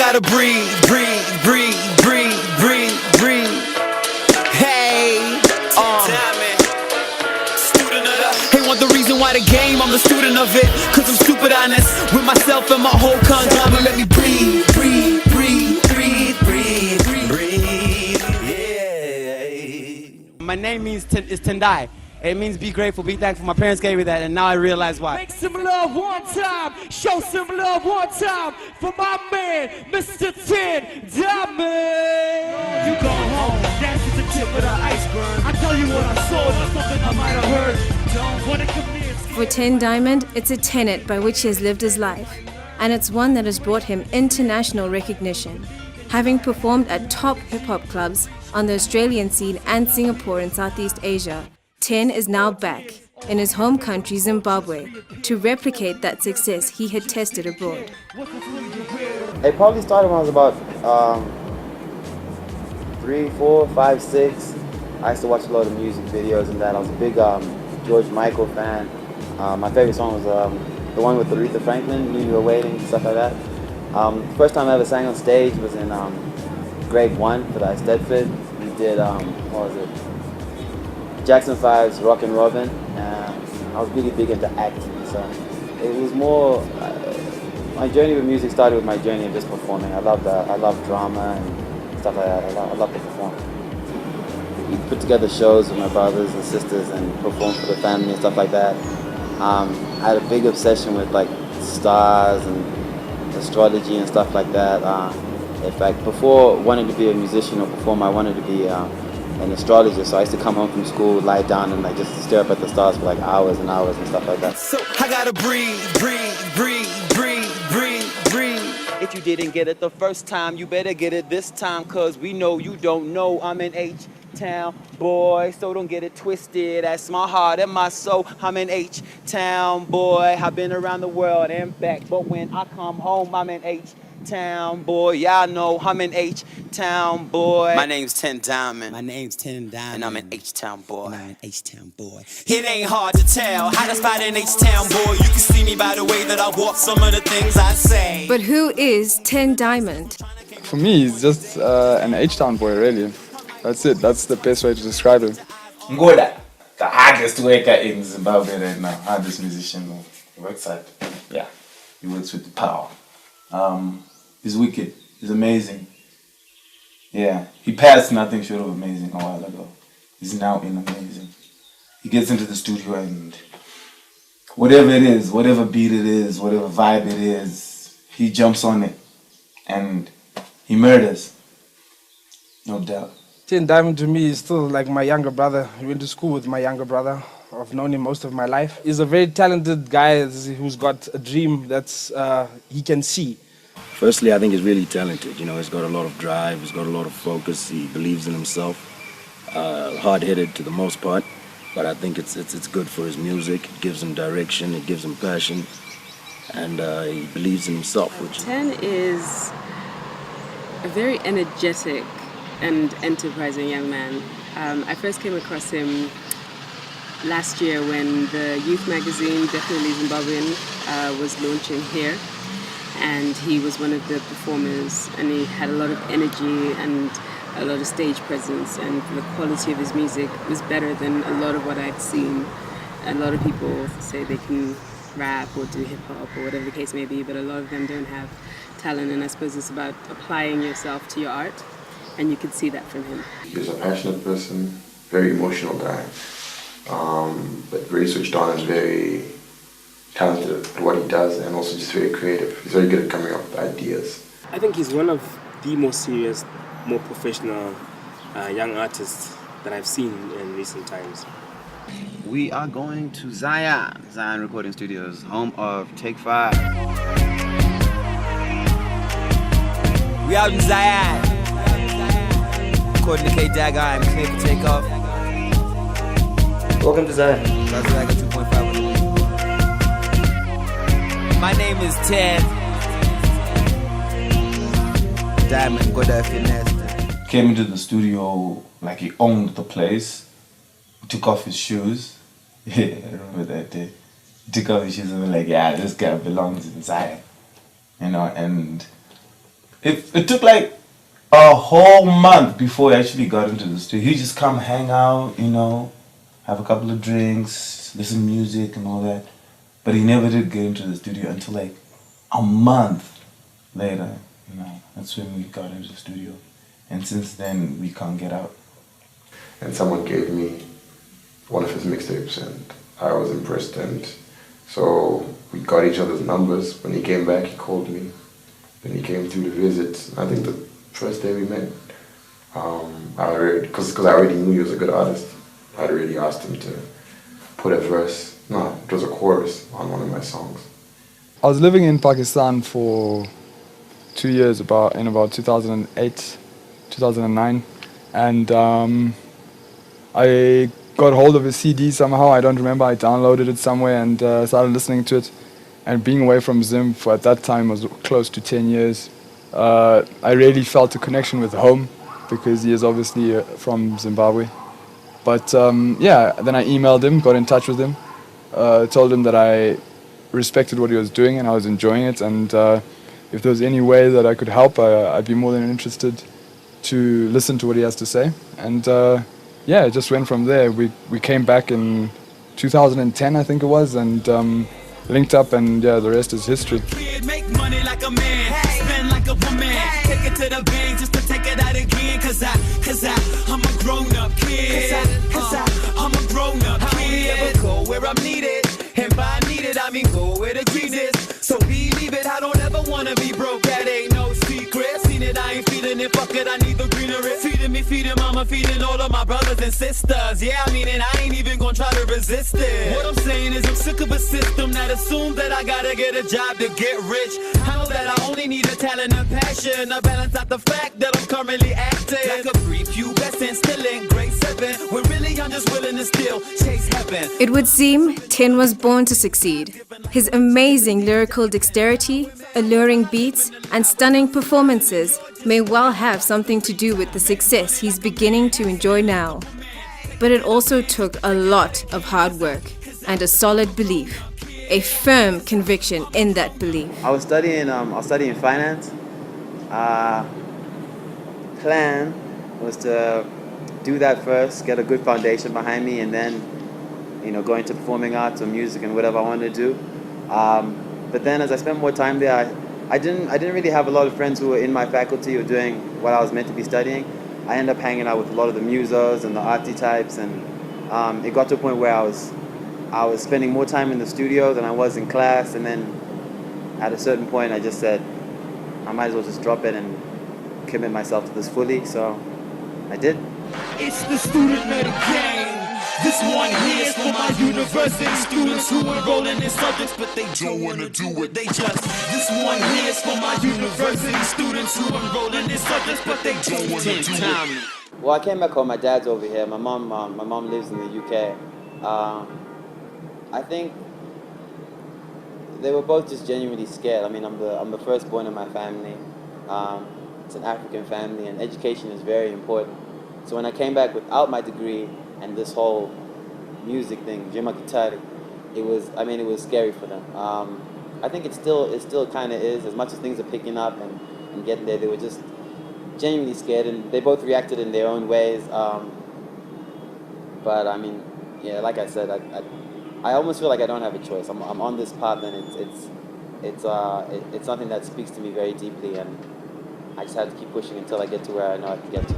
gotta breathe, breathe, breathe, breathe, breathe, breathe. Hey, Hey, want the reason why the game, I'm the student of it. Cause I'm stupid honest with myself and my whole conglomerate. Let me breathe, breathe, breathe, breathe, breathe, breathe, yeah. My name is TehNDi. It means be grateful, be thankful. My parents gave me that, and now I realize why. Make some love one time, show some love one time for my man, Mr. TehNDiamond. You go home, that's just the tip of the iceberg. I tell you what I saw, not something I might have heard. Don't wanna convince. For TehNDiamond, it's a tenet by which he has lived his life, and it's one that has brought him international recognition. Having performed at top hip-hop clubs on the Australian scene and Singapore in Southeast Asia, Ten is now back in his home country, Zimbabwe, to replicate that success he had tested abroad. It probably started when I was about 3, 4, 5, 6. I used to watch a lot of music videos and that. I was a big George Michael fan. My favorite song was the one with Aretha Franklin, Knew You Were Waiting, stuff like that. First time I ever sang on stage was in grade 1 for the Stedford. We did, what was it? Jackson 5's Rockin' Robin. I was really big into acting, so it was more, my journey with music started with my journey of just performing. I love drama and stuff like that. I love to perform. We put together shows with my brothers and sisters and perform for the family and stuff like that. I had a big obsession with like stars and astrology and stuff like that. In fact, before wanting to be a musician or performer, I wanted to be an astrologer, so I used to come home from school, lie down and like just stare up at the stars for like hours and hours and stuff like that. So I gotta breathe, breathe, breathe, breathe, breathe, breathe. If you didn't get it the first time, you better get it this time, cause we know you don't know. I'm an H-Town boy, so don't get it twisted. That's my heart and my soul. I'm an H-Town boy. I've been around the world and back, but when I come home, I'm an H-Town boy. Y'all know I'm an H-Town boy. My name's TehNDiamond. My name's TehNDiamond. And I'm an H-Town boy. And I'm an H-Town boy. It ain't hard to tell how to spot an H-Town boy. You can see me by the way that I walk, some of the things I say. But who is TehNDiamond? For me, he's just an H-Town boy, really. That's it. That's the best way to describe him. Ngola, the hardest worker in Zimbabwe right now, hardest musician. He works at, he works with the power. He's wicked. He's amazing. Yeah, he passed nothing short of amazing a while ago. He's now in amazing. He gets into the studio and whatever it is, whatever beat it is, whatever vibe it is, he jumps on it and he murders. No doubt. TehNDiamond to me is still like my younger brother. I went to school with my younger brother. I've known him most of my life. He's a very talented guy who's got a dream that's he can see. Firstly, I think he's really talented. You know, he's got a lot of drive, he's got a lot of focus, he believes in himself. Hard-headed to the most part, but I think it's good for his music. It gives him direction, it gives him passion, and he believes in himself. Ten is a very energetic and enterprising young man. I first came across him last year when the youth magazine, definitely Zimbabwean, was launching here. And he was one of the performers, and he had a lot of energy and a lot of stage presence, and the quality of his music was better than a lot of what I'd seen. A lot of people say they can rap or do hip-hop or whatever the case may be, but a lot of them don't have talent, and I suppose it's about applying yourself to your art, and you can see that from him. He's a passionate person, very emotional guy, but very switched on and very talented at what he does, and also just very creative. He's very good at coming up with ideas. I think he's one of the more serious, more professional young artists that I've seen in recent times. We are going to Zion Recording Studios, home of Take 5. We out in Zion. According to K-Dagger, I'm clear for takeoff. Welcome to Zion. That's like a 2.5. My name is TehNDiamond. Goda finesse. Came into the studio like he owned the place. Took off his shoes. Yeah, I remember that day. He took off his shoes and was like, yeah, this guy belongs in Zion. You know, and It took like a whole month before he actually got into the studio. He just come hang out, you know, have a couple of drinks, listen to music and all that. But he never did get into the studio until like a month later, you know. That's when we got into the studio. And since then, we can't get out. And someone gave me one of his mixtapes, and I was impressed. And so we got each other's numbers. When he came back, he called me. Then he came through to visit. I think the first day we met, because I already knew he was a good artist, I'd already asked him to put a verse, no, it was a chorus on one of my songs. I was living in Pakistan for 2 years, in about 2008, 2009, and I got hold of a CD somehow. I don't remember. I downloaded it somewhere and started listening to it. And being away from Zim for at that time was close to 10 years. I really felt a connection with home because he is obviously from Zimbabwe. But yeah, then I emailed him, got in touch with him, told him that I respected what he was doing and I was enjoying it, and if there was any way that I could help, I'd be more than interested to listen to what he has to say. And yeah, it just went from there. We came back in 2010, I think it was, and linked up, and yeah, the rest is history. Make money like a man, spend like a woman, take it to the bank just to take it out again, cause I'm a grown-up kid, I'm a grown-up kid. I never go where I'm needed, and by needed I mean go where the grease is, so believe it, I don't ever wanna be broke, that ain't no secret, seen it, I ain't feeding it, fuck it, I need the greenery, feeding me, feeding mama, feeding all of my brothers and sisters, yeah, I mean it, I ain't even gonna try to resist it, what I'm saying is I'm sick of a system that assumes that I gotta get a job to get rich, I know that I only need a talent and passion, to balance out the fact that I'm currently acting like a prepubescent, still in grade 7, when really I'm just willing to still chase heaven. It would seem Ten was born to succeed. His amazing lyrical dexterity, alluring beats, and stunning performances may well have something to do with the success he's beginning to enjoy now. But it also took a lot of hard work and a solid belief, a firm conviction in that belief. I was studying finance. Plan was to do that first, get a good foundation behind me, and then, you know, go into performing arts or music and whatever I wanted to do. But then, as I spent more time there, I didn't really have a lot of friends who were in my faculty or doing what I was meant to be studying. I ended up hanging out with a lot of the musos and the arty types, and it got to a point where I was spending more time in the studio than I was in class, and then at a certain point I just said I might as well just drop it and commit myself to this fully, so I did. It's the student of the game. This one here is for my university students who enroll in their subjects, but they don't want to do it. They just. This one here is for my university students who enroll in their subjects, but they don't want to do it. Well, I came back home. My dad's over here. My mom lives in the UK. I think they were both just genuinely scared. I mean, I'm the firstborn in my family. It's an African family, and education is very important. So when I came back without my degree and this whole music thing, ZIMA, it was scary for them. I think it still kind of is. As much as things are picking up and getting there, they were just genuinely scared, and they both reacted in their own ways. But I mean, yeah, like I said, I almost feel like I don't have a choice. I'm on this path, and it's something that speaks to me very deeply, and I just have to keep pushing until I get to where I know I can get to.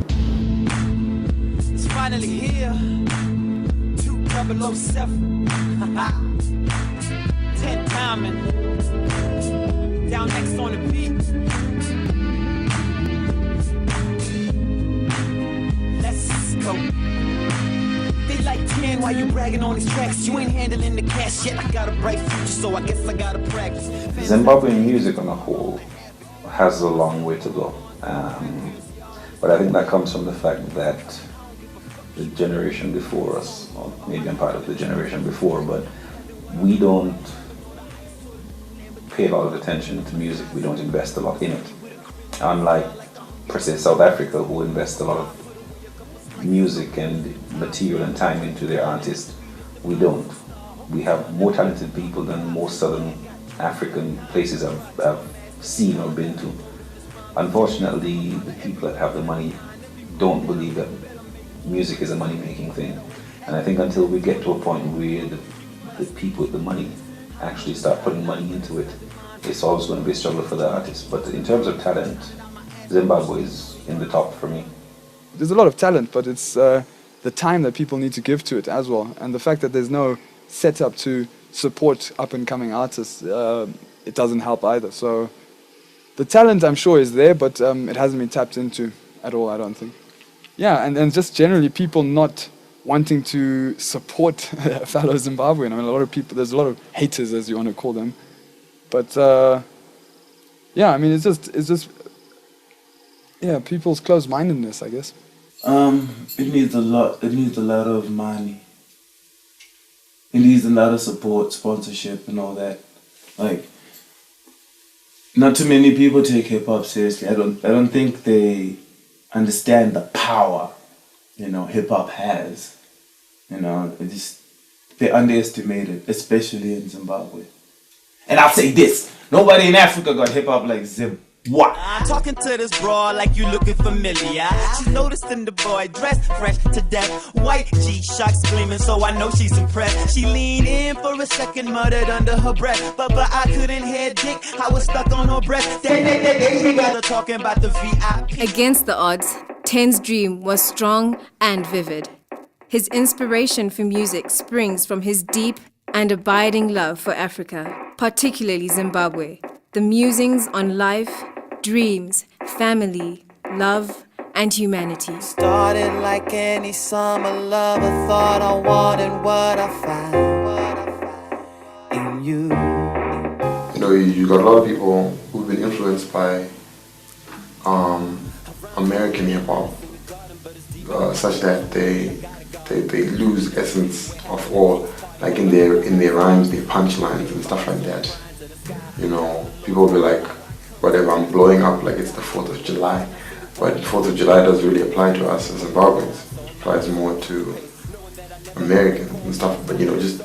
It's finally here. 2007. TehNDiamond. Down next on the beat. Let's go. They like 10 while you bragging on these tracks. You ain't handling the cash yet. I got a bright future, so I guess I gotta practice. Zimbabwean music on a whole has a long way to go. But I think that comes from the fact that the generation before us, or maybe I'm part of the generation before, but we don't pay a lot of attention to music. We don't invest a lot in it. Unlike, per se, South Africa, who invest a lot of music and material and time into their artists, we don't. We have more talented people than most Southern African places I've seen or been to. unfortunately, the people that have the money don't believe that music is a money-making thing. And I think until we get to a point where the people with the money actually start putting money into it, it's always going to be a struggle for the artists. But in terms of talent, Zimbabwe is in the top for me. There's a lot of talent, but it's the time that people need to give to it as well. And the fact that there's no setup to support up-and-coming artists, it doesn't help either. So the talent, I'm sure, is there, but it hasn't been tapped into at all, I don't think. Yeah, and just generally people not wanting to support fellow Zimbabwean. I mean, a lot of people, there's a lot of haters, as you want to call them. But yeah, I mean, it's just yeah, people's closed-mindedness, I guess. It needs a lot. It needs a lot of money. It needs a lot of support, sponsorship, and all that. Like, not too many people take hip hop seriously. I don't think they understand the power, hip hop has. They underestimate it, especially in Zimbabwe. And I'll say this: nobody in Africa got hip hop like Zim. What? I'm talking to this broad like you looking familiar. She's noticing the boy dressed fresh to death. White G-Shocks gleaming, so I know she's impressed. She leaned in for a second, muttered under her breath. But I couldn't hear dick, I was stuck on her breath. They got talking about the VIP. Against the odds, Ten's dream was strong and vivid. His inspiration for music springs from his deep and abiding love for Africa, particularly Zimbabwe. The musings on life, dreams, family, love, and humanity. Started like any summer love, I thought I wanted what I found in you. You got a lot of people who've been influenced by American hip hop, such that they lose essence of all, like in their rhymes, their punchlines and stuff like that. People will be like, whatever, I'm blowing up like it's the 4th of July. But the 4th of July doesn't really apply to us as Zimbabweans. It applies more to Americans and stuff. But, just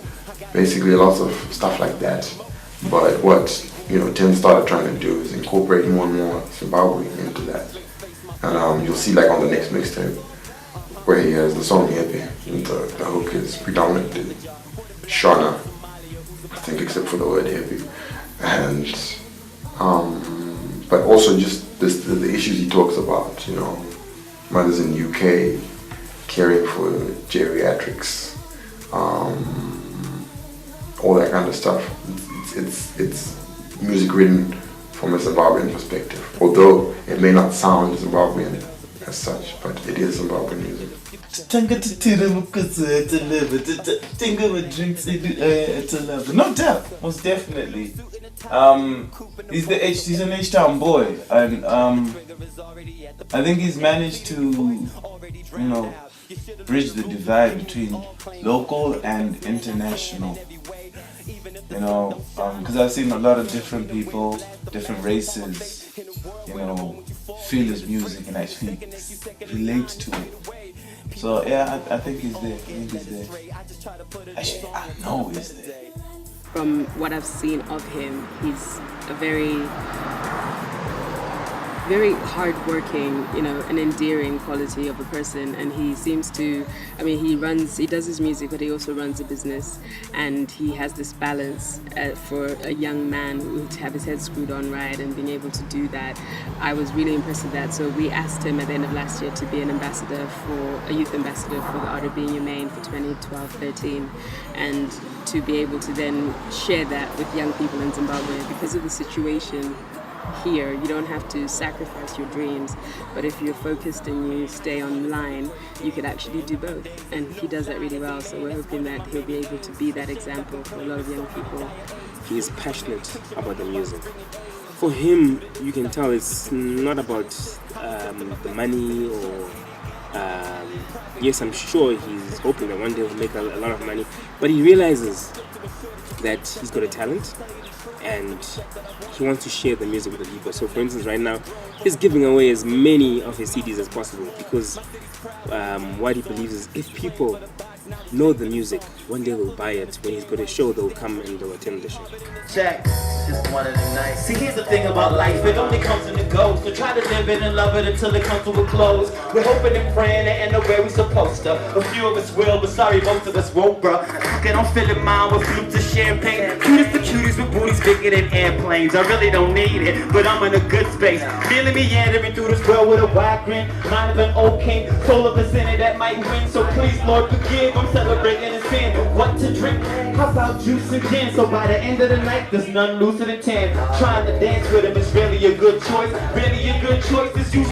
basically lots of stuff like that. But what, Ten started trying to do is incorporate more and more Zimbabwe into that. And you'll see like on the next mixtape, where he has the song Happy, and the hook is predominantly Shona, I think, except for the word happy. And but also just the issues he talks about, mothers in the UK caring for geriatrics, all that kind of stuff. It's music written from a Zimbabwean perspective, although it may not sound Zimbabwean as such, but it is Zimbabwean music. No doubt, most definitely. He's an H-Town boy, and I think he's managed to, bridge the divide between local and international. Because I've seen a lot of different people, different races, feel his music and actually relate to it. So yeah, I think he's there. Actually, I know he's there. From what I've seen of him, he's a very hardworking, an endearing quality of a person, and he seems to, he does his music, but he also runs a business, and he has this balance for a young man to have his head screwed on right and being able to do that. I was really impressed with that, so we asked him at the end of last year to be a youth ambassador for the Art of Being Humane for 2012-13, and to be able to then share that with young people in Zimbabwe. Because of the situation here, you don't have to sacrifice your dreams, but if you're focused and you stay online, you could actually do both, and he does that really well. So we're hoping that he'll be able to be that example for a lot of young people. He is passionate about the music. For him, you can tell it's not about the money or yes, I'm sure he's hoping that one day he'll make a lot of money, but he realizes that he's got a talent and he wants to share the music with the people. So for instance, right now, he's giving away as many of his CDs as possible, because what he believes is if people know the music. One day they'll buy it. When he's got a show, they'll come and they'll attend the show. Check, just one of them nights. See, here's the thing about life, it only comes and it goes. So try to live it and love it until it comes to a close. We're hoping and praying to end up where we're supposed to. A few of us will, but sorry, most of us won't, bruh. Fucking I'm filling mine with flutes of champagne. Cutest the cuties with booties bigger than airplanes. I really don't need it, but I'm in a good space. Feeling meandering through this world with a wide grin. Mind of an old king, soul of a sinner that might win. So please, Lord, forgive. I'm celebrating in sin. What to drink? How about juice and gin? So by the end of the night, there's none looser than 10. Trying to dance with him is really a good choice. Really a good choice. This usually